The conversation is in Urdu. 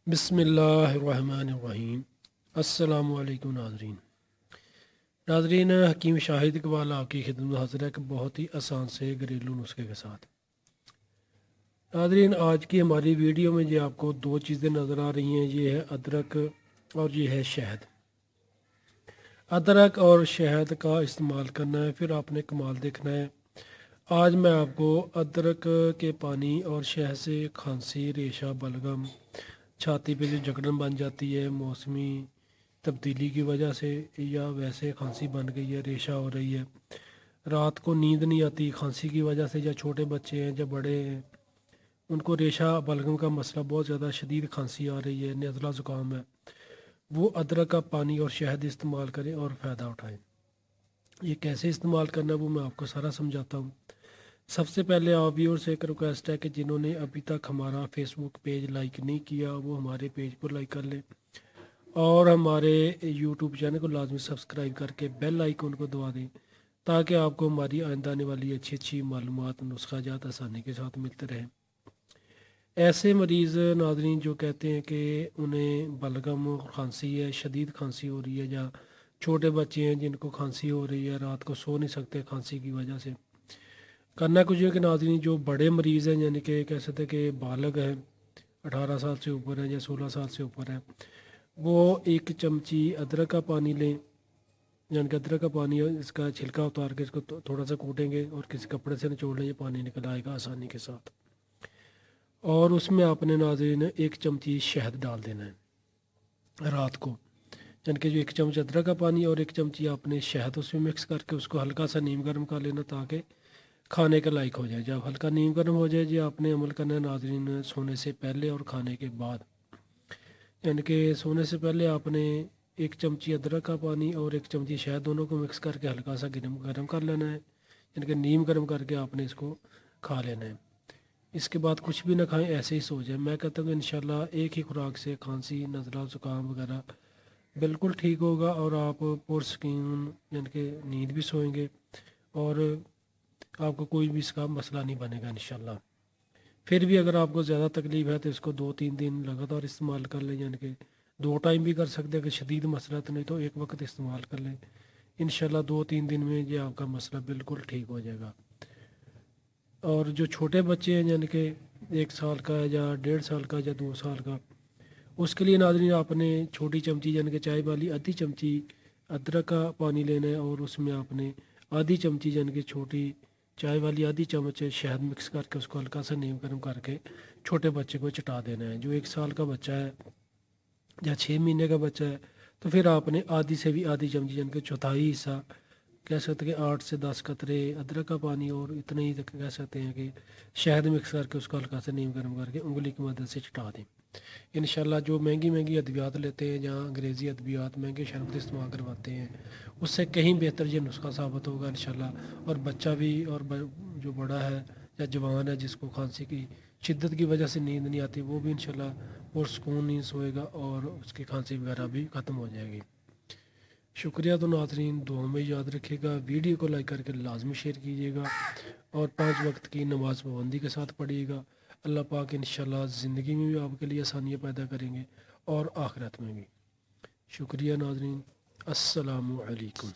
بسم اللہ الرحمن الرحیم۔ السلام علیکم ناظرین، حکیم شاہد اقبال آپ کی خدمت میں حاضر ہے کہ بہت ہی آسان سے گھریلو نسخے کے ساتھ۔ ناظرین، آج کی ہماری ویڈیو میں یہ آپ کو دو چیزیں نظر آ رہی ہیں، یہ ہے ادرک اور یہ ہے شہد۔ ادرک اور شہد کا استعمال کرنا ہے، پھر آپ نے کمال دیکھنا ہے۔ آج میں آپ کو ادرک کے پانی اور شہد سے کھانسی، ریشہ، بلغم، چھاتی پہ جو جکڑن بن جاتی ہے موسمی تبدیلی کی وجہ سے، یا ویسے کھانسی بن گئی ہے، ریشہ ہو رہی ہے، رات کو نیند نہیں آتی کھانسی کی وجہ سے، یا چھوٹے بچے ہیں یا بڑے ہیں ان کو ریشہ بلغم کا مسئلہ بہت زیادہ شدید کھانسی آ رہی ہے، نزلہ زکام ہے، وہ ادرک کا پانی اور شہد استعمال کریں اور فائدہ اٹھائیں۔ یہ کیسے استعمال کرنا ہے وہ میں آپ کو سارا سمجھاتا ہوں۔ سب سے پہلے آپ ویور سے ایک ریکویسٹ ہے کہ جنہوں نے ابھی تک ہمارا فیس بک پیج لائک نہیں کیا وہ ہمارے پیج کو لائک کر لیں، اور ہمارے یوٹیوب چینل کو لازمی سبسکرائب کر کے بیل آئیکن کو دبا دیں، تاکہ آپ کو ہماری آئندہ آنے والی اچھی معلومات، نسخہ جات آسانی کے ساتھ ملتے رہیں۔ ایسے مریض ناظرین جو کہتے ہیں کہ انہیں بلغم اور کھانسی ہے، شدید کھانسی ہو رہی ہے، یا چھوٹے بچے ہیں جن کو کھانسی ہو رہی ہے، رات کو سو نہیں سکتے کھانسی کی وجہ سے، کرنا کچھ ہے کہ ناظرین جو بڑے مریض ہیں، یعنی کہ کہہ سکتے ہیں کہ بالغ ہیں، 18 سال سے اوپر ہیں یا 16 سال سے اوپر ہیں، وہ 1 چمچی ادرک کا پانی لیں، یعنی کہ ادرک کا پانی اس کا چھلکا اتار کے اس کو تھوڑا سا کوٹیں گے اور کسی کپڑے سے نچوڑ لیں، یہ پانی نکل آئے گا آسانی کے ساتھ۔ اور اس میں آپ نے ناظرین 1 چمچی شہد ڈال دینا ہے رات کو، یعنی کہ جو 1 چمچ ادرک کا پانی اور 1 چمچی آپ نے شہد اس میں مکس کر کے اس کو ہلکا سا نیم گرم کر لینا، تاکہ کھانے کے لائق ہو جائے۔ جب ہلکا نیم گرم ہو جائے، جی آپ نے عمل کرنا ہے ناظرین سونے سے پہلے اور کھانے کے بعد، یعنی کہ سونے سے پہلے آپ نے 1 چمچی ادرک کا پانی اور 1 چمچی شہد دونوں کو مکس کر کے ہلکا سا گرم کر لینا ہے، یعنی کہ نیم گرم کر کے آپ نے اس کو کھا لینا ہے۔ اس کے بعد کچھ بھی نہ کھائیں، ایسے ہی سو جائیں۔ میں کہتا ہوں کہ انشاءاللہ ایک ہی خوراک سے کھانسی، نزلہ زکام وغیرہ بالکل ٹھیک ہوگا، اور آپ پرسکون یعنی کہ نیند بھی سوئیں گے، اور آپ کو کوئی بھی اس کا مسئلہ نہیں بنے گا انشاءاللہ۔ پھر بھی اگر آپ کو زیادہ تکلیف ہے تو اس کو 2-3 دن لگاتار استعمال کر لیں، یعنی کہ 2 ٹائم بھی کر سکتے ہیں کہ شدید مسئلہ تو نہیں تو 1 وقت استعمال کر لیں، انشاءاللہ 2-3 دن میں یہ آپ کا مسئلہ بالکل ٹھیک ہو جائے گا۔ اور جو چھوٹے بچے ہیں، یعنی کہ 1 سال کا یا 1.5 سال کا یا 2 سال کا، اس کے لیے ناظرین آپ نے چھوٹی چمچی یعنی کہ چائے والی آدھی چمچی ادرک کا پانی لینا ہے، اور اس میں آپ نے آدھی چمچی یعنی کہ چھوٹی چائے والی آدھی چمچ شہد مکس کر کے اس کو ہلکا سا نیم گرم کر کے چھوٹے بچے کو چٹا دینا ہے۔ جو 1 سال کا بچہ ہے یا 6 مہینے کا بچہ ہے تو پھر آپ نے آدھی سے بھی آدھی چمچی یعنی کہ چوتھائی حصہ، کہہ سکتے ہیں کہ 8 سے 10 قطرے ادرک کا پانی، اور اتنے ہی کہہ سکتے ہیں کہ شہد مکس کر کے اس کو ہلکا سا نیم گرم کر کے انگلی کی مدد سے چٹا دیں۔ انشاءاللہ جو مہنگی ادویات لیتے ہیں، جہاں انگریزی ادویات مہنگے شربت استعمال کرواتے ہیں، اس سے کہیں بہتر یہ نسخہ ثابت ہوگا انشاءاللہ۔ اور بچہ بھی اور جو بڑا ہے یا جوان ہے جس کو کھانسی کی شدت کی وجہ سے نیند نہیں آتی، وہ بھی انشاءاللہ پرسکون نیند سوئے گا، اور اس کی کھانسی وغیرہ بھی ختم ہو جائے گی۔ شکریہ تو ناظرین، دعاؤں میں یاد رکھیے گا، ویڈیو کو لائک کر کے لازمی شیئر کیجیے گا، اور 5 وقت کی نماز پابندی کے ساتھ پڑھیے گا۔ اللہ پاک انشاءاللہ زندگی میں بھی آپ کے لیے آسانیاں پیدا کریں گے، اور آخرت میں بھی۔ شکریہ ناظرین، السلام علیکم۔